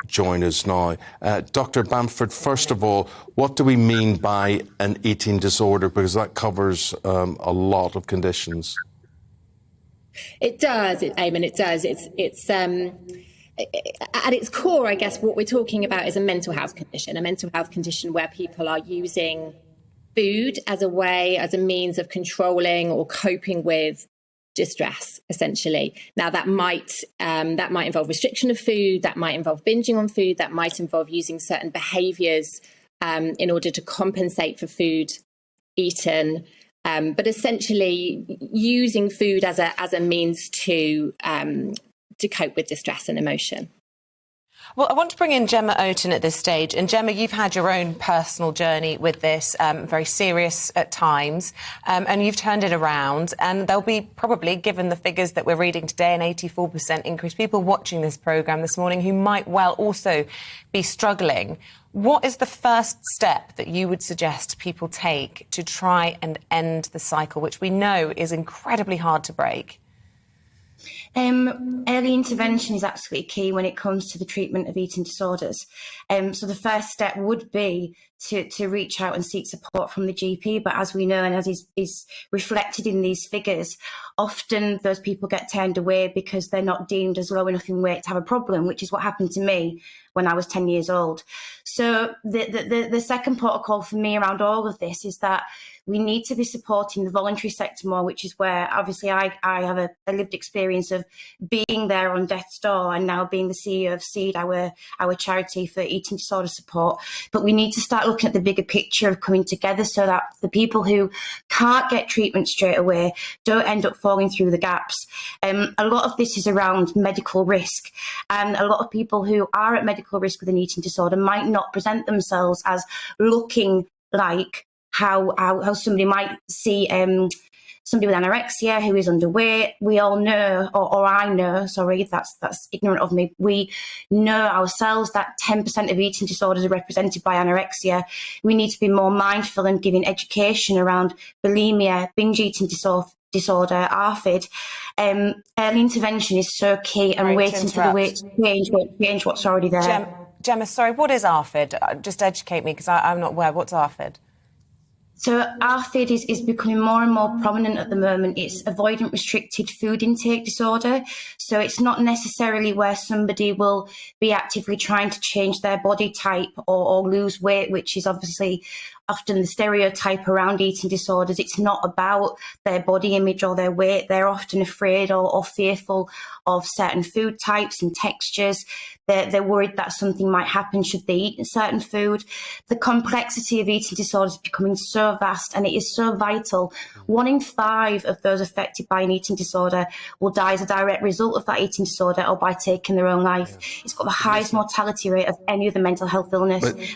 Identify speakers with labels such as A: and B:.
A: join us now. Dr. Bamford, first of all, what do we mean by an eating disorder? Because that covers a lot of conditions.
B: It does, Eamon, it does. It's at its core, I guess, what we're talking about is a mental health condition where people are using food as a means of controlling or coping with distress, essentially. Now, that might involve restriction of food, that might involve binging on food, that might involve using certain behaviours in order to compensate for food eaten. But essentially, using food as a means to cope with distress and emotion.
C: Well, I want to bring in Gemma Oaten at this stage. And Gemma, you've had your own personal journey with this, very serious at times, and you've turned it around. And there'll be probably, given the figures that we're reading today, an 84% increase, people watching this programme this morning who might well also be struggling. What is the first step that you would suggest people take to try and end the cycle, which we know is incredibly hard to break?
D: Early intervention is absolutely key when it comes to the treatment of eating disorders. So the first step would be to reach out and seek support from the GP. But as we know, and as is reflected in these figures, often those people get turned away because they're not deemed as low enough in weight to have a problem, which is what happened to me when I was 10 years old. So the second protocol for me around all of this is that we need to be supporting the voluntary sector more, which is where obviously I have a lived experience of being there on death's door and now being the CEO of SEED, our charity for eating disorder support. But we need to start looking at the bigger picture of coming together so that the people who can't get treatment straight away don't end up falling through the gaps. A lot of this is around medical risk, and a lot of people who are at medical risk with an eating disorder might not present themselves as looking like how somebody might see somebody with anorexia who is underweight. We all know, or I know, sorry, that's ignorant of me. We know ourselves that 10% of eating disorders are represented by anorexia. We need to be more mindful and giving education around bulimia, binge eating disorder, ARFID. Early intervention is so key, and waiting for the weight to change what's already there.
C: Gemma, sorry, what is ARFID? Just educate me, because I'm not aware. What's ARFID?
D: So ARFID is becoming more and more prominent at the moment. It's avoidant restricted food intake disorder. So it's not necessarily where somebody will be actively trying to change their body type or lose weight, which is obviously often the stereotype around eating disorders. It's not about their body image or their weight. They're often afraid or fearful of certain food types and textures. They're worried that something might happen should they eat a certain food. The complexity of eating disorders is becoming so vast, and it is so vital. 1 in 5 of those affected by an eating disorder will die as a direct result of that eating disorder or by taking their own life. It's got the highest mortality rate of any other mental health illness.